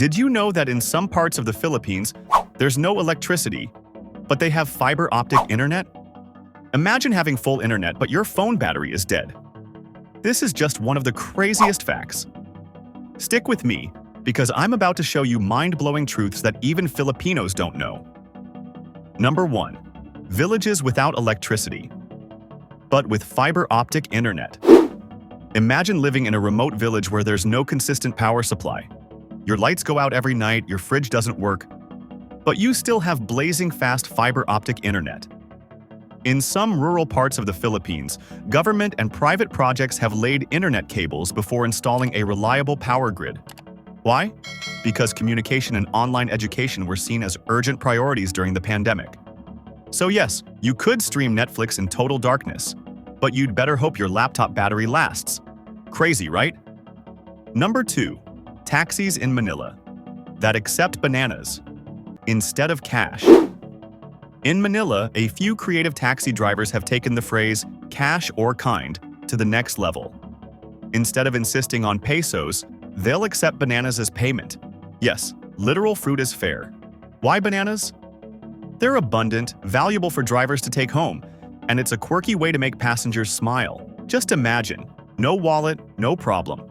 Did you know that in some parts of the Philippines, there's no electricity, but they have fiber-optic internet? Imagine having full internet, but your phone battery is dead. This is just one of the craziest facts. Stick with me, because I'm about to show you mind-blowing truths that even Filipinos don't know. Number 1. Villages without electricity, but with fiber-optic internet. Imagine living in a remote village where there's no consistent power supply. Your lights go out every night, your fridge doesn't work, but you still have blazing fast fiber-optic internet. In some rural parts of the Philippines, government and private projects have laid internet cables before installing a reliable power grid. Why? Because communication and online education were seen as urgent priorities during the pandemic. So yes, you could stream Netflix in total darkness, but you'd better hope your laptop battery lasts. Crazy, right? Number 2. Taxis in Manila that accept bananas instead of cash. In Manila, a few creative taxi drivers have taken the phrase cash or kind to the next level. Instead of insisting on pesos, they'll accept bananas as payment. Yes, literal fruit is fair. Why bananas? They're abundant, valuable for drivers to take home, and it's a quirky way to make passengers smile. Just imagine, no wallet, no problem.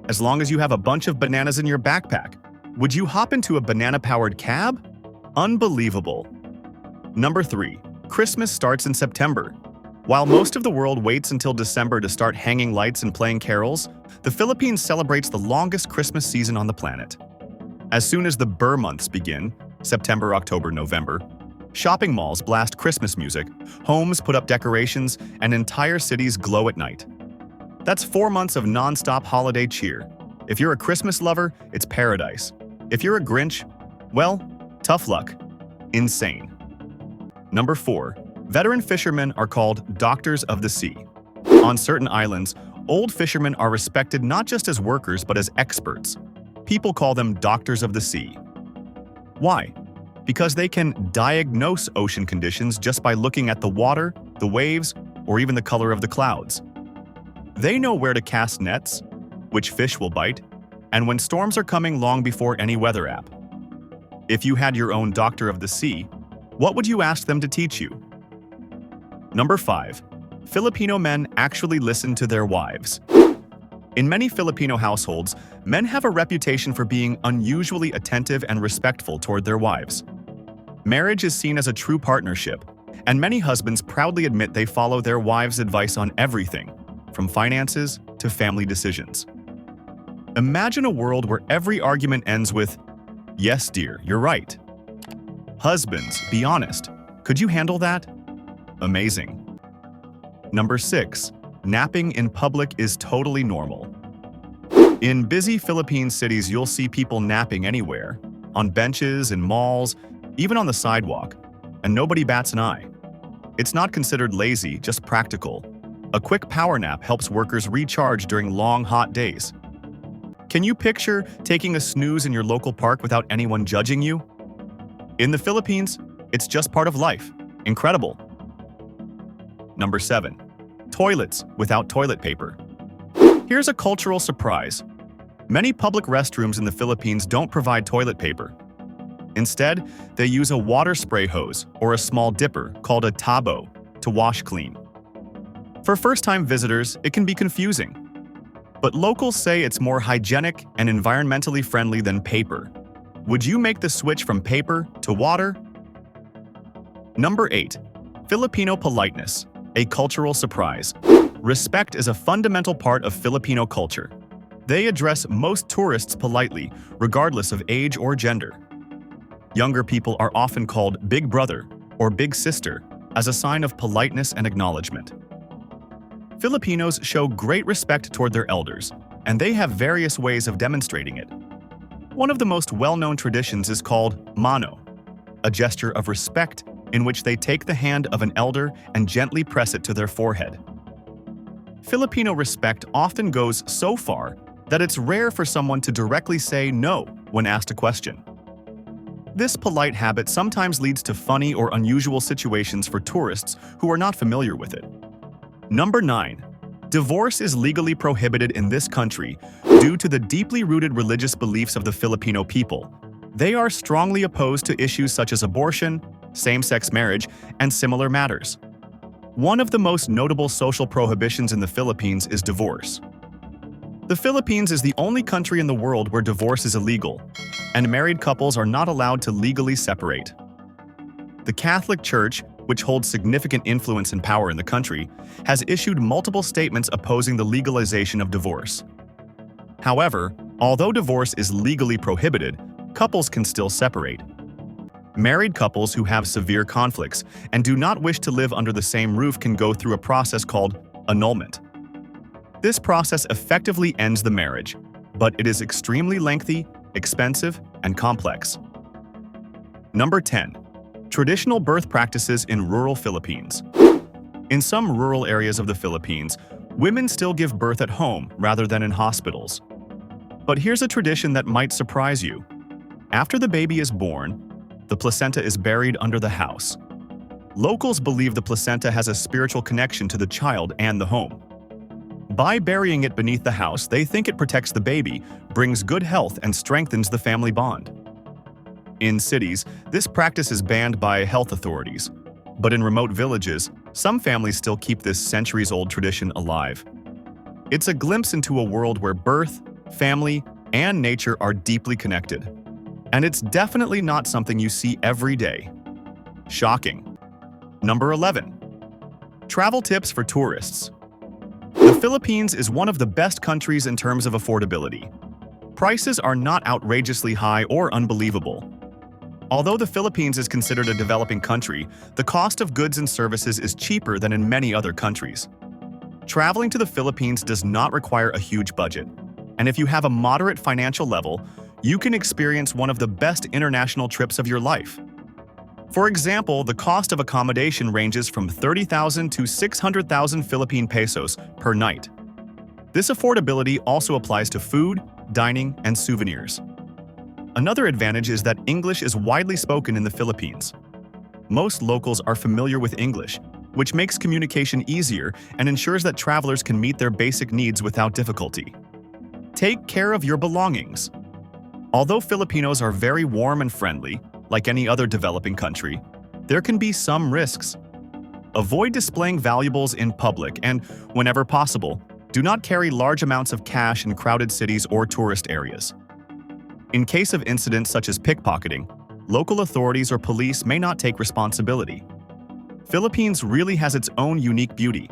As long as you have a bunch of bananas in your backpack, would you hop into a banana-powered cab? Unbelievable. Number 3. Christmas starts in September. While most of the world waits until December to start hanging lights and playing carols, the Philippines celebrates the longest Christmas season on the planet. As soon as the Burr months begin, September, October, November, shopping malls blast Christmas music, homes put up decorations, and entire cities glow at night. That's 4 months of non-stop holiday cheer. If you're a Christmas lover, it's paradise. If you're a Grinch, well, tough luck. Insane. Number 4. Veteran fishermen are called doctors of the sea. On certain islands, old fishermen are respected not just as workers but as experts. People call them doctors of the sea. Why? Because they can diagnose ocean conditions just by looking at the water, the waves, or even the color of the clouds. They know where to cast nets, which fish will bite, and when storms are coming long before any weather app. If you had your own doctor of the sea, what would you ask them to teach you? Number 5. Filipino men actually listen to their wives. In many Filipino households, men have a reputation for being unusually attentive and respectful toward their wives. Marriage is seen as a true partnership, and many husbands proudly admit they follow their wives' advice on everything, from finances to family decisions. Imagine a world where every argument ends with, "Yes, dear, you're right." Husbands, be honest. Could you handle that? Amazing. Number 6. Napping in public is totally normal. In busy Philippine cities, you'll see people napping anywhere, on benches, in malls, even on the sidewalk, and nobody bats an eye. It's not considered lazy, just practical. A quick power nap helps workers recharge during long, hot days. Can you picture taking a snooze in your local park without anyone judging you? In the Philippines, it's just part of life. Incredible. Number 7. Toilets without toilet paper. Here's a cultural surprise. Many public restrooms in the Philippines don't provide toilet paper. Instead, they use a water spray hose or a small dipper called a tabo to wash clean. For first-time visitors, it can be confusing. But locals say it's more hygienic and environmentally friendly than paper. Would you make the switch from paper to water? Number 8. Filipino politeness, a cultural surprise. Respect is a fundamental part of Filipino culture. They address most tourists politely, regardless of age or gender. Younger people are often called Big Brother or Big Sister as a sign of politeness and acknowledgement. Filipinos show great respect toward their elders, and they have various ways of demonstrating it. One of the most well-known traditions is called mano, a gesture of respect in which they take the hand of an elder and gently press it to their forehead. Filipino respect often goes so far that it's rare for someone to directly say no when asked a question. This polite habit sometimes leads to funny or unusual situations for tourists who are not familiar with it. Number 9. Divorce is legally prohibited in this country due to the deeply rooted religious beliefs of the Filipino people. They are strongly opposed to issues such as abortion, same-sex marriage, and similar matters. One of the most notable social prohibitions in the Philippines is divorce. The Philippines is the only country in the world where divorce is illegal, and married couples are not allowed to legally separate. The Catholic Church, which holds significant influence and power in the country, has issued multiple statements opposing the legalization of divorce. However, although divorce is legally prohibited, couples can still separate. Married couples who have severe conflicts and do not wish to live under the same roof can go through a process called annulment. This process effectively ends the marriage, but it is extremely lengthy, expensive, and complex. Number 10. Traditional birth practices in rural Philippines. In some rural areas of the Philippines, women still give birth at home rather than in hospitals. But here's a tradition that might surprise you. After the baby is born, the placenta is buried under the house. Locals believe the placenta has a spiritual connection to the child and the home. By burying it beneath the house, they think it protects the baby, brings good health, and strengthens the family bond. In cities, this practice is banned by health authorities. But in remote villages, some families still keep this centuries-old tradition alive. It's a glimpse into a world where birth, family, and nature are deeply connected. And it's definitely not something you see every day. Shocking. Number 11. Travel tips for tourists. The Philippines is one of the best countries in terms of affordability. Prices are not outrageously high or unbelievable. Although the Philippines is considered a developing country, the cost of goods and services is cheaper than in many other countries. Traveling to the Philippines does not require a huge budget, and if you have a moderate financial level, you can experience one of the best international trips of your life. For example, the cost of accommodation ranges from 30,000 to 600,000 Philippine pesos per night. This affordability also applies to food, dining, and souvenirs. Another advantage is that English is widely spoken in the Philippines. Most locals are familiar with English, which makes communication easier and ensures that travelers can meet their basic needs without difficulty. Take care of your belongings. Although Filipinos are very warm and friendly, like any other developing country, there can be some risks. Avoid displaying valuables in public and, whenever possible, do not carry large amounts of cash in crowded cities or tourist areas. In case of incidents such as pickpocketing, local authorities or police may not take responsibility. Philippines really has its own unique beauty.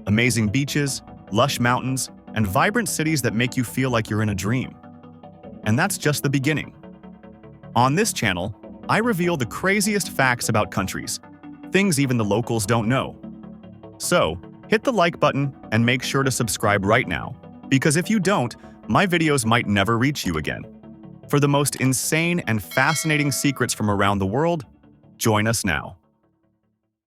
Amazing beaches, lush mountains, and vibrant cities that make you feel like you're in a dream. And that's just the beginning. On this channel, I reveal the craziest facts about countries, things even the locals don't know. So, hit the like button and make sure to subscribe right now, because if you don't, my videos might never reach you again. For the most insane and fascinating secrets from around the world, join us now.